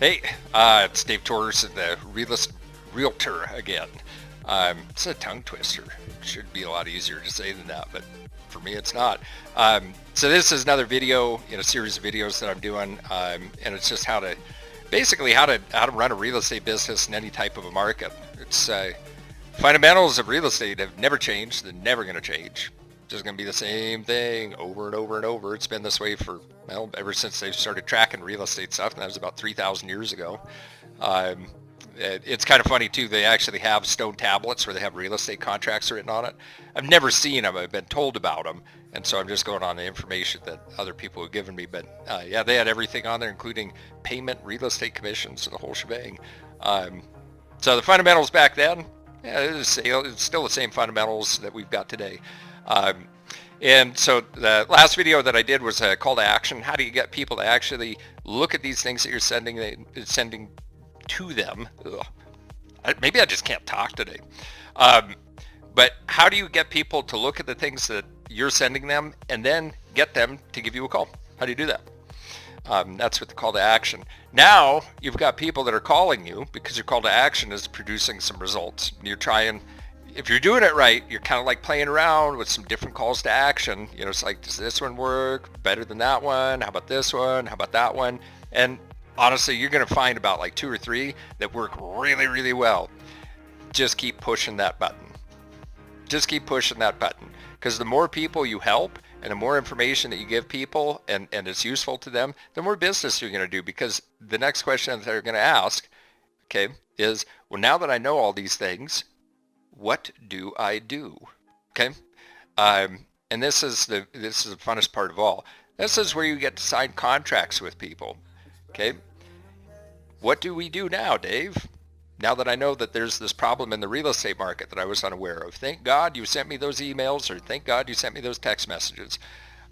Hey, it's Dave Torres, the Realtor again. It's a tongue twister. It should be a lot easier to say than that, but for me it's not. So this is another video in a series of videos that I'm doing, and it's just how to run a real estate business in any type of a market. It's fundamentals of real estate have never changed. They're never going to change. It's just going to be the same thing over and over and over. It's been this way for, well, ever since they started tracking real estate stuff, and that was about 3,000 years ago. It's kind of funny too, they actually have stone tablets where they have real estate contracts written on it. I've never seen them, I've been told about them, and so I'm just going on the information that other people have given me. But yeah, they had everything on there, including payment, real estate commissions, and the whole shebang. So the fundamentals back then, yeah, it's still the same fundamentals that we've got today. And so the last video that I did was a call to action. How do you get people to actually look at these things that you're sending to them? Maybe I just can't talk today. But how do you get people to look at the things that you're sending them and then get them to give you a call? How do you do that? That's with the call to action. Now you've got people that are calling you because your call to action is producing some results. You're trying, if you're doing it right, you're kind of like playing around with some different calls to action. You know, it's like, does this one work better than that one? How about this one? How about that one? And honestly, you're going to find about like 2 or 3 that work really, really well. Just keep pushing that button. Just keep pushing that button, because the more people you help and the more information that you give people and it's useful to them, the more business you're going to do. Because the next question that they're going to ask, okay, is, well, now that I know all these things, what do I do? Okay. And this is the funnest part of all. This is where you get to sign contracts with people. Okay. What do we do now, Dave? Now that I know that there's this problem in the real estate market that I was unaware of. Thank God you sent me those emails, or thank God you sent me those text messages.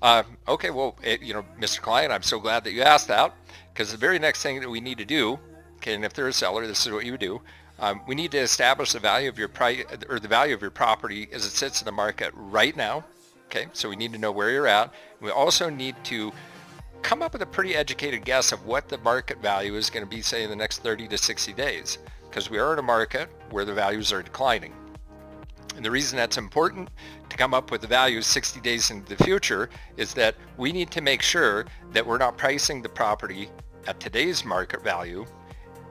Okay, well, Mr. Client, I'm so glad that you asked that, because the very next thing that we need to do, okay, and if they're a seller, this is what you would do. We need to establish the value of your the value of your property as it sits in the market right now. Okay, so we need to know where you're at. We also need to come up with a pretty educated guess of what the market value is going to be, say, in the next 30 to 60 days, because we are in a market where the values are declining. And the reason that's important to come up with the values 60 days into the future is that we need to make sure that we're not pricing the property at today's market value,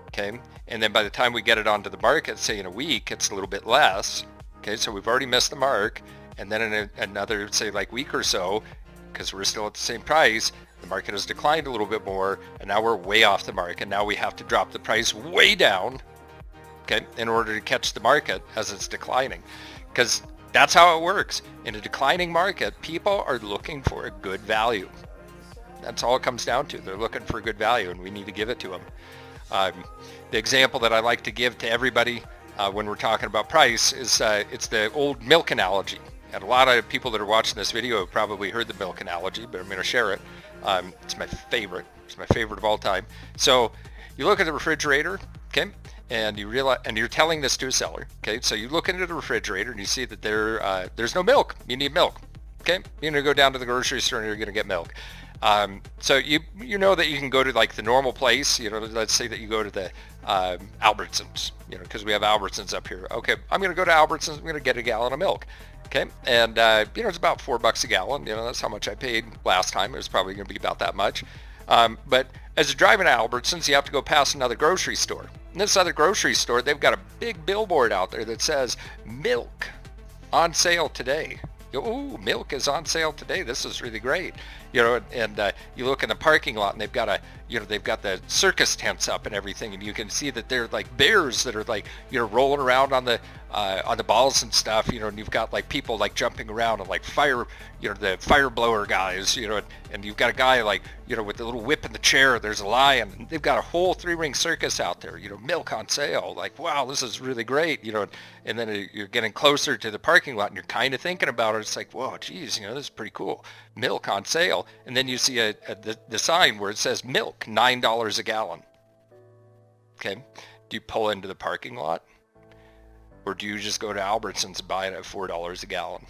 okay? And then by the time we get it onto the market, say in a week, it's a little bit less, okay? So we've already missed the mark, and then in another, say, like week or so, because we're still at the same price, the market has declined a little bit more, and now we're way off the mark, and now we have to drop the price way down, okay, in order to catch the market as it's declining. Because that's how it works. In a declining market, people are looking for a good value. That's all it comes down to. They're looking for a good value, and we need to give it to them. The example that I like to give to everybody when we're talking about price is it's the old milk analogy. And a lot of people that are watching this video have probably heard the milk analogy, but I'm going to share it. It's my favorite. It's my favorite of all time. So you look at the refrigerator, okay, and you realize, and you're telling this to a seller, okay. So you look into the refrigerator and you see that there's no milk. You need milk, okay. You're going to go down to the grocery store and you're going to get milk. So you know that you can go to like the normal place. You know, let's say that you go to the Albertsons, you know, because we have Albertsons up here. Okay, I'm going to go to Albertsons. I'm going to get a gallon of milk. Okay, and it's about $4 a gallon. You know, that's how much I paid last time. It was probably going to be about that much. But as you're driving to Albertsons, you have to go past another grocery store. And this other grocery store, they've got a big billboard out there that says milk on sale today. Oh, milk is on sale today. This is really great. You know, and you look in the parking lot and they've got the circus tents up and everything, and you can see that they're like bears that are like, rolling around on the balls and stuff, and you've got like people like jumping around and like fire, the fire blower guys, and you've got a guy like, with the little whip in the chair, there's a lion, and they've got a whole 3-ring circus out there, milk on sale, like, wow, this is really great, and then you're getting closer to the parking lot and you're kind of thinking about it. It's like, whoa, geez, this is pretty cool. Milk on sale. And then you see the sign where it says milk, $9 a gallon. Okay. Do you pull into the parking lot? Or do you just go to Albertsons and buy it at $4 a gallon?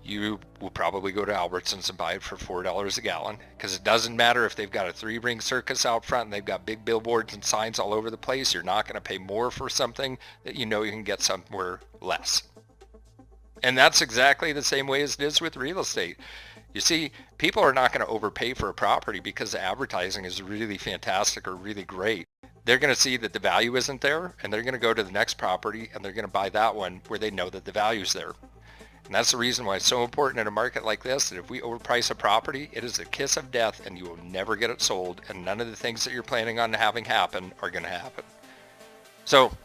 you will probably go to Albertsons and buy it for $4 a gallon, because it doesn't matter if they've got a 3-ring circus out front and they've got big billboards and signs all over the place. You're not going to pay more for something that you know you can get somewhere less. And that's exactly the same way as it is with real estate. You see, people are not going to overpay for a property because the advertising is really fantastic or really great. They're going to see that the value isn't there, and they're going to go to the next property and they're going to buy that one where they know that the value's there. And that's the reason why it's so important in a market like this, that if we overprice a property, it is a kiss of death and you will never get it sold, and none of the things that you're planning on having happen are going to happen. So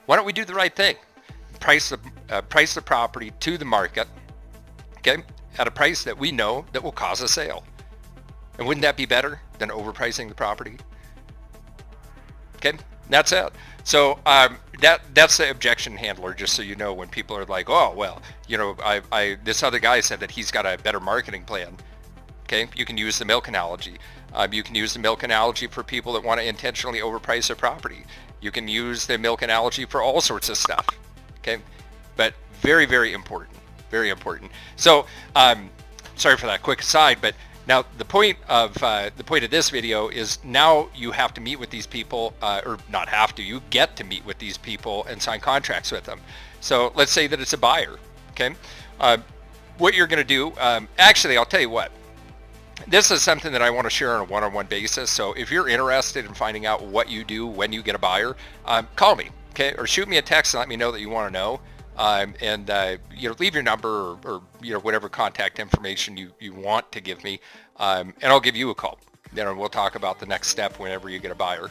why don't we do the right thing? Price the property to the market, okay, at a price that we know that will cause a sale. And wouldn't that be better than overpricing the property? Okay, that's it. So that's the objection handler, just so you know, when people are like, oh, well, you know, this other guy said that he's got a better marketing plan. Okay, you can use the milk analogy. You can use the milk analogy for people that want to intentionally overprice their property. You can use the milk analogy for all sorts of stuff. Okay, but very, very important, very important. So sorry for that quick aside, but now the point of this video is now you have to meet with these people, or not have to, you get to meet with these people and sign contracts with them. So let's say that it's a buyer, okay? What you're gonna do, actually, I'll tell you what, this is something that I want to share on a one-on-one basis. So if you're interested in finding out what you do when you get a buyer, call me, okay? Or shoot me a text and let me know that you want to know. You know, leave your number or you know, whatever contact information you want to give me, and I'll give you a call. You know, we'll talk about the next step whenever you get a buyer.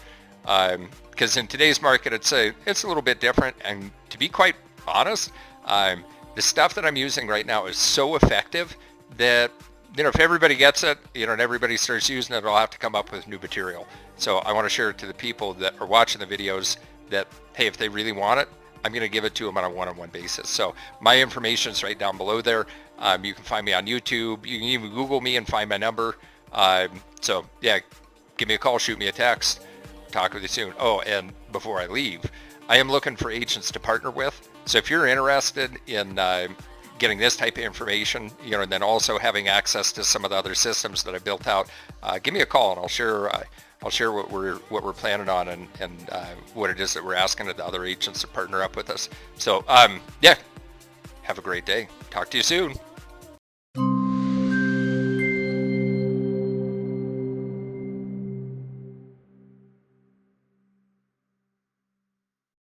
Because in today's market, it's a little bit different. And to be quite honest, the stuff that I'm using right now is so effective that, you know, if everybody gets it, you know, and everybody starts using it, I'll have to come up with new material. So I want to share it to the people that are watching the videos that, hey, if they really want it, I'm going to give it to them on a one-on-one basis. So my information is right down below there. You can find me on YouTube. You can even Google me and find my number. So yeah, give me a call, shoot me a text. Talk with you soon. Oh, and before I leave, I am looking for agents to partner with. So if you're interested in getting this type of information, you know, and then also having access to some of the other systems that I built out, give me a call and I'll share what we're planning on and what it is that we're asking the other agents to partner up with us. So yeah, have a great day. Talk to you soon.